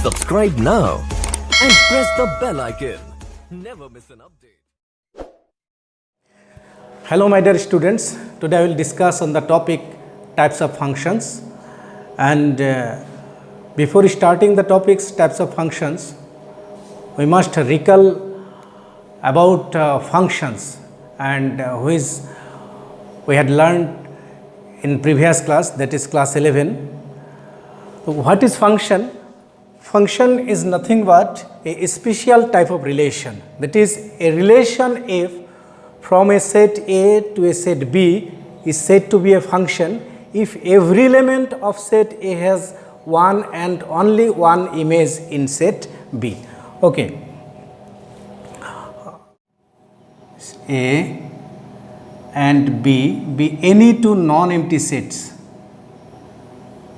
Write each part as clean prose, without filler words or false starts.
Subscribe now and press the bell icon. Never miss an update. Hello my dear students, today I will discuss on the topic types of functions, and before starting the topics types of functions, we must recall about functions and which we had learned in previous class, that is class 11. So what is function? Function is nothing but a special type of relation, that is a relation f from a set A to a set B is said to be a function if every element of set A has one and only one image in set B. Okay. A and B be any two non-empty sets.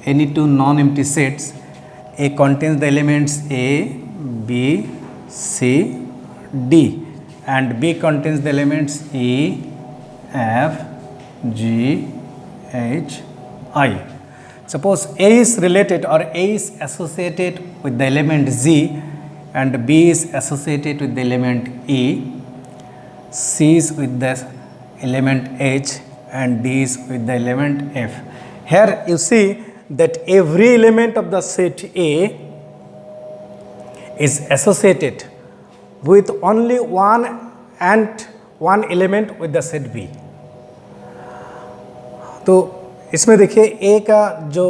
Any two non-empty sets. A contains the elements A, B, C, D, and B contains the elements E, F, G, H, I. Suppose A is related or A is associated with the element Z and B is associated with the element E, C is with the element H and D is with the element F. Here you see that every element of the set A is associated with only one element with the set B. तो इसमें देखिए A का जो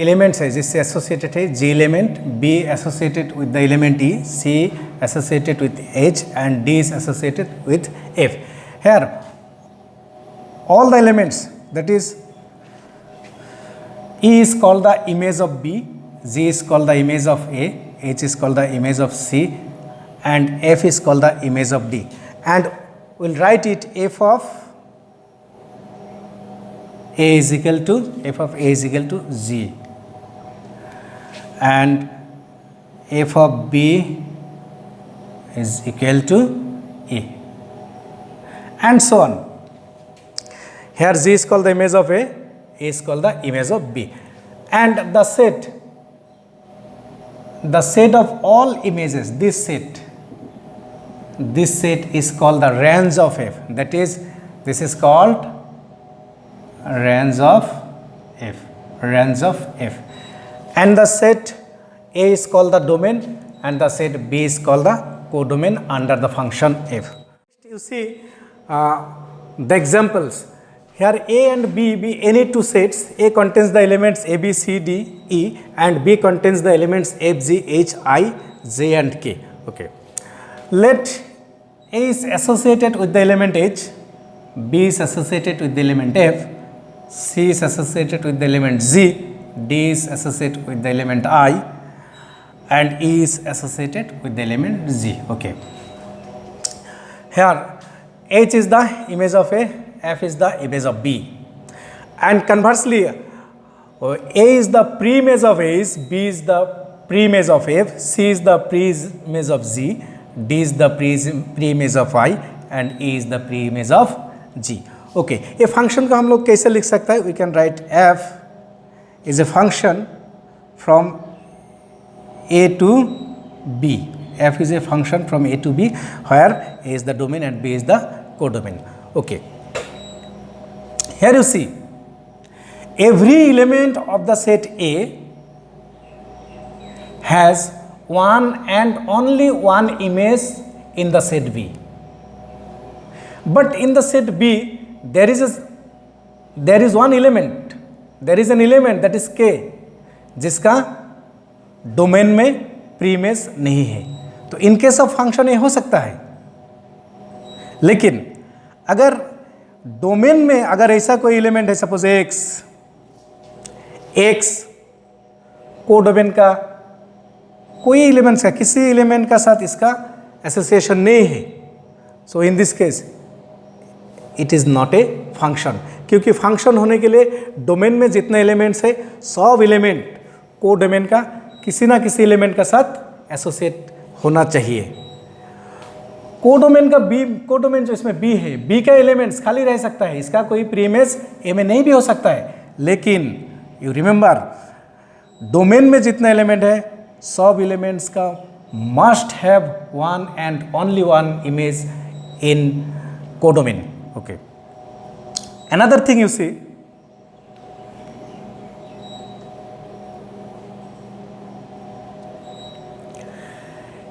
elements है जिससे associated है G element, B associated with the element E, C associated with H and D is associated with F. Here all the elements, that is E is called the image of B, G is called the image of A, H is called the image of C, and F is called the image of D. And we'll write it F of A is equal to G, and F of B is equal to E, and so on. Here G is called the image of A is called the image of B, and the set of all images, this set is called the range of F, that is, this is called range of F, and the set A is called the domain and the set B is called the codomain under the function F. You see the examples. Here A and B be any two sets. A contains the elements A, B, C, D, E, and B contains the elements F, G, H, I, J, and K. Okay. Let A is associated with the element H, B is associated with the element F, C is associated with the element Z, D is associated with the element I, and E is associated with the element Z. Okay. Here H is the image of A, F is the image of B, and conversely A is the pre-image of H, B is the pre-image of F, C is the pre-image of Z, D is the pre-image of I, and E is the pre-image of G. Okay, ये function को हम लोग कैसे लिख सकता है? We can write F is a function from A to B. F is a function from A to B where A is the domain and B is the codomain. Okay. Here you see every element of the set A has one and only one image in the set B. But in the set B there is one element, there is an element that is K जिसका domain में pre image नहीं है. तो in case of function ये हो सकता है, लेकिन अगर डोमेन में अगर ऐसा कोई एलिमेंट है, सपोज एक्स कोडोमेन का कोई एलिमेंट का किसी एलिमेंट का साथ इसका एसोसिएशन नहीं है, so in this case it is not a function, क्योंकि फंक्शन होने के लिए डोमेन में जितने एलिमेंट्स है सब एलिमेंट कोडोमेन का किसी ना किसी एलिमेंट का साथ एसोसिएट होना चाहिए. कोडोमेन का बी, कोडोमेन जो इसमें बी है, बी का एलिमेंट्स खाली रह सकता है, इसका कोई प्री इमेज ए में नहीं भी हो सकता है, लेकिन यू रिमेंबर डोमेन में जितना एलिमेंट है सब एलिमेंट्स का must have one and only one image in codomain. Okay, another thing you see,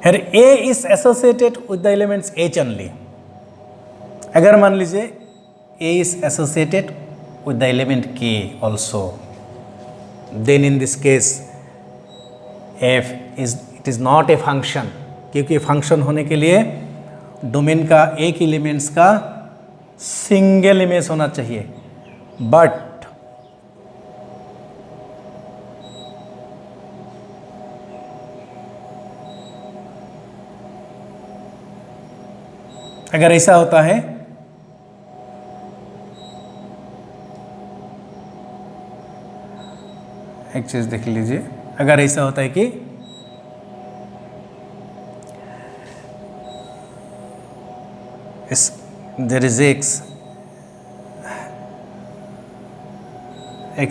here A is associated with the elements H only. अगर मान लीजिए A is associated with the element K also, then in this case F is not a function, क्योंकि function होने के लिए domain का एक elements का सिंगल इमेज होना चाहिए. बट अगर ऐसा होता है, एक चीज देख लीजिए, अगर ऐसा होता है कि there is x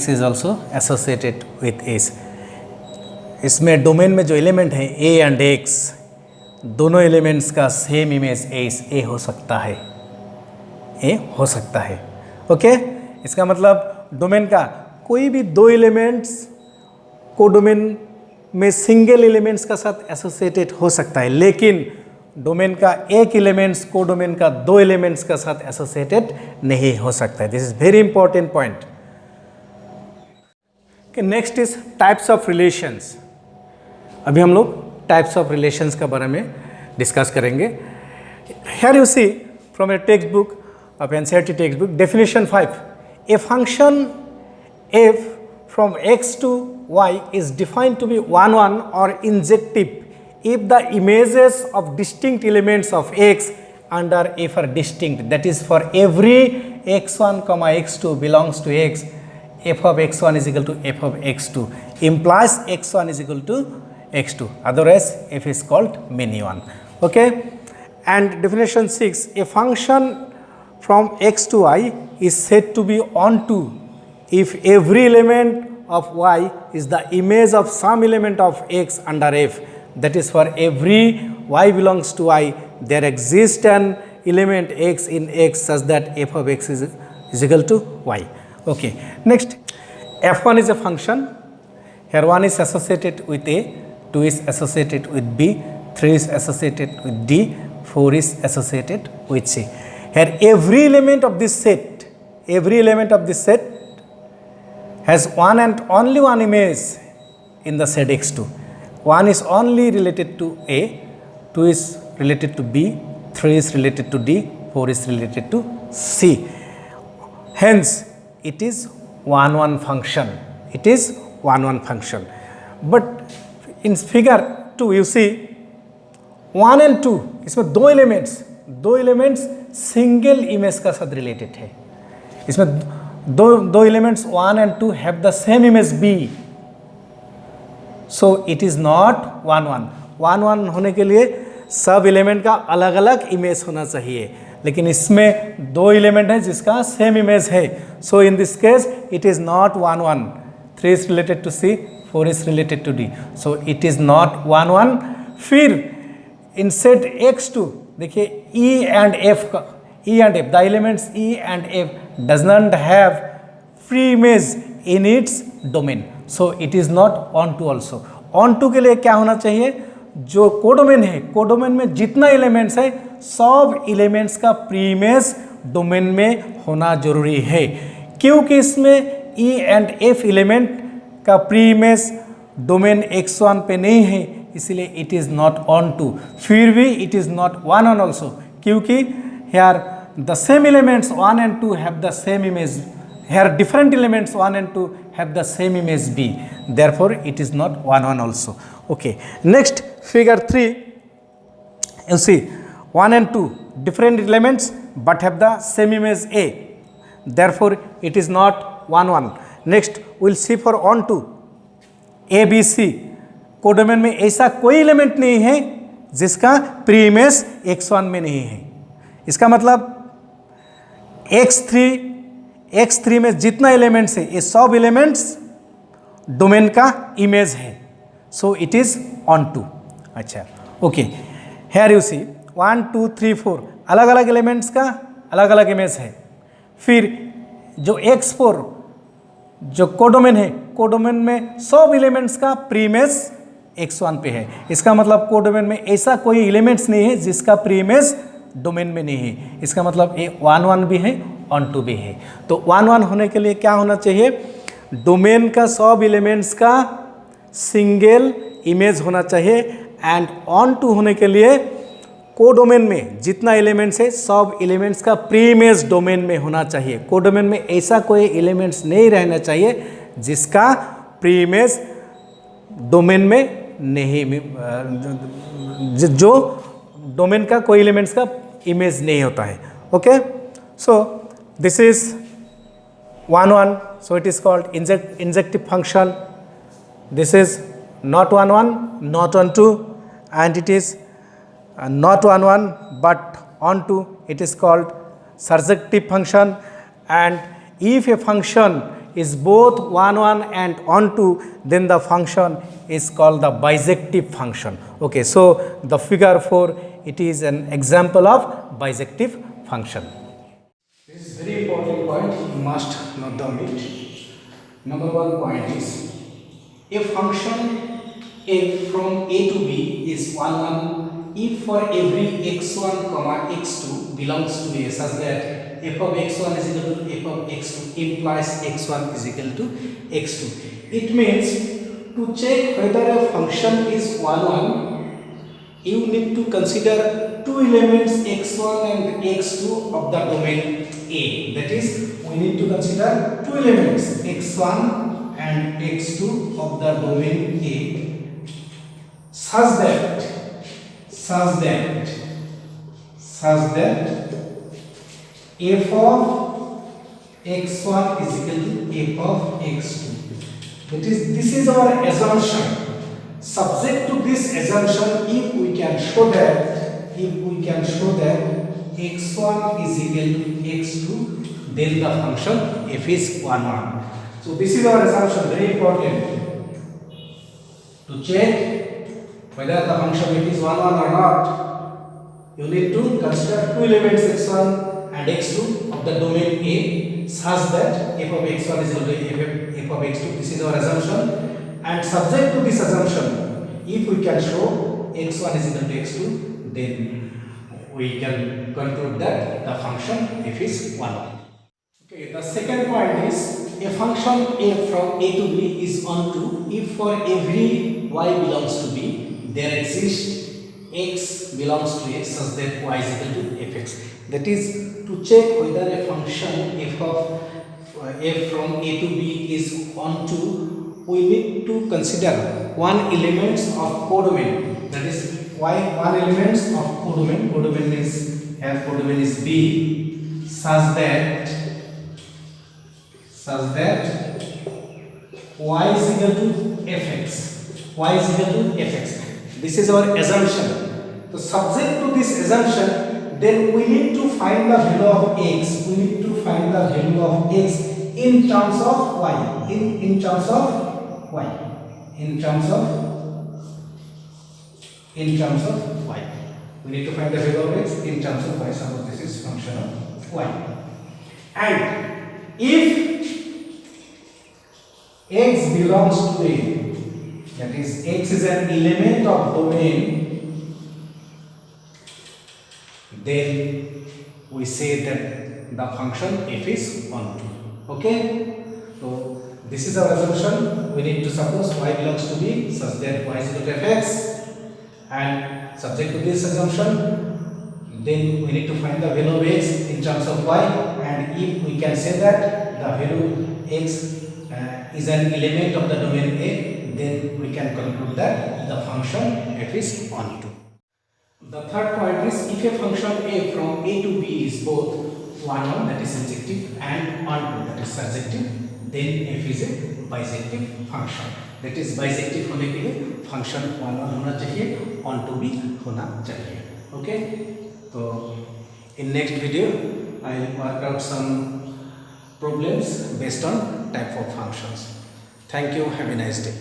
is also associated with s. इसमें डोमेन में जो एलिमेंट है a एंड x, दोनों एलिमेंट्स का सेम इमेज a हो सकता है, a हो सकता है. ओके, इसका मतलब डोमेन का कोई भी दो एलिमेंट्स को डोमेन में सिंगल एलिमेंट्स का साथ एसोसिएटेड हो सकता है, लेकिन डोमेन का एक एलिमेंट्स को डोमेन का दो एलिमेंट्स का साथ एसोसिएटेड नहीं हो सकता है. This is very important point. Next is types of relations. अभी हम लोग टाइप्स ऑफ रिलेशंस के बारे में डिस्कस करेंगे. Here you see from a textbook of NCERT textbook, definition 5, a function f from x to y is defined to be 1 1 or injective if the images of distinct elements of x under f are distinct. That is, for every x1 comma x2 belongs to x, f of x1 is equal to f of x2 implies x1 is equal to x2, otherwise f is called many one. Okay, and definition 6, a function from x to y is said to be onto if every element of y is the image of some element of x under f. That is, for every y belongs to y, there exists an element x in x such that f of x is equal to y. Okay, next, f1 is a function. Here 1 is associated with a, 2 is associated with b, 3 is associated with d, 4 is associated with c. Here every element of this set, has one and only one image in the set x2. 1 is only related to A, 2 is related to B, 3 is related to D, 4 is related to C. Hence, it is 1 1 function. It is 1 1 function. But in figure 2, you see 1 and 2, इसमें दो elements single image का साथ related है. इसमें दो elements 1 and 2 have the same image B, so it is not 1 1. 1 1 होने के लिए सब एलिमेंट का अलग अलग इमेज होना चाहिए, लेकिन इसमें दो एलिमेंट है जिसका सेम इमेज है. So in this case it is not 1 1. 3 is related to C, 4 is related to D, so it is not 1 1. फिर इन सेट x2 देखिए E and F का, E and F, the elements E and F does not have free image in its domain, so it is not onto also. onto के लिए क्या होना चाहिए, जो codomain है, कोडोमेन में जितना एलिमेंट्स है सब एलिमेंट्स का प्री इमेज डोमेन में होना जरूरी है. क्योंकि इसमें E and F एलिमेंट का प्री इमेज डोमेन x1 पे नहीं है, इसलिए इट इज़ नॉट onto. फिर भी इट इज़ नॉट 1 1 also, क्योंकि here the same elements 1 and 2 have the same image. Here different elements 1 and 2 have the same image B. Therefore, it is not 1 1 also. Okay. Next, figure 3. You see 1 and 2 different elements but have the same image A. Therefore, it is not 1 1. Next, we will see for onto A B C. Codomain में ऐसा कोई element नहीं है जिसका pre image x1 में नहीं है. इसका मतलब x3 में जितना एलिमेंट्स है ये सब एलिमेंट्स डोमेन का इमेज है. so it is on to. अच्छा, okay, here you see 1 2 3 4 अलग अलग एलिमेंट्स का अलग अलग इमेज है। फिर जो x4 जो कोडोमेन है, कोडोमेन में सब एलिमेंट्स का प्री इमेज x1 पे है। इसका मतलब कोडोमेन में ऐसा कोई एलिमेंट्स नहीं है जिसका प्री इमेज डोमेन में नहीं है। इसका मतलब ये 1 1 भी है, ऑन टू भी है। तो 1 1 होने के लिए क्या होना चाहिए, डोमेन का सब एलिमेंट्स का सिंगल इमेज होना चाहिए। एंड ऑन टू होने के लिए कोडोमेन में जितना एलिमेंट्स है सब एलिमेंट्स का प्री इमेज डोमेन में होना चाहिए। कोडोमेन में ऐसा कोई एलिमेंट्स नहीं रहना चाहिए जिसका प्री इमेज डोमेन में नहीं, जो डोमेन का कोई एलिमेंट्स का इमेज नहीं होता है। Okay, so this is 1 1, so it is called injective function. This is not 1 1, not on 2, and it is not 1 1 but on 2, it is called surjective function. And if a function is both 1 1 and on 2, then the function is called the bijective function. Okay, so the figure 4, it is an example of bijective function. This is very important point, you must note down it. Number 1 point is, a function f from a to b is 1 1 if for every x1 comma x2 belongs to a such that f of x1 is equal to f of x2 implies x1 is equal to x2. It means to check whether a function is 1 1, you need to consider two elements x1 and x2 of the domain A. That is, we need to consider two elements x1 and x2 of the domain A such that f of x1 is equal to f of x2. That is, this is our assumption. Subject to this assumption, if we can show that x1 is equal to x2, then the function f is 1 1. So this is our assumption, very important. To check whether the function f is 1 1 or not, you need to consider two elements x1 and x2 of the domain A such that f of x1 is equal to f of x2. This is our assumption, and subject to this assumption, if we can show x1 is equal to x2, then we can conclude that the function f is 1 1. Okay, the second point is, a function f from a to b is onto if for every y belongs to b there exists x belongs to a such that y is equal to fx. That is, to check whether a function f of f from a to b is onto, we need to consider one elements of codomain. That is, one elements of codomain. Codomain is, here codomain is b, such that y is equal to fx. Y is equal to fx. This is our assumption. So subject to this assumption, then we need to find the value of x. We need to find the value of x in terms of y. In terms of y. In terms of y. We need to find the value of x in terms of y. Suppose this is function of y. And if x belongs to a, that is, x is an element of domain, then we say that the function f is onto. Okay, so this is our assumption. We need to suppose y belongs to b such that y is equal to fx, and subject to this assumption, then we need to find the value of x in terms of y, and if we can say that the value x is an element of the domain A, then we can conclude that the function f is onto. The third point is, if a function f from a to b is both 1 1, that is injective, and onto, that is surjective, then f is a bijective function. That is, bijective होने के लिए function 1 1 होना चाहिए, onto भी होना चाहिए. Okay, so in next video I will work out some problems based on type of functions. Thank you. Have a nice day.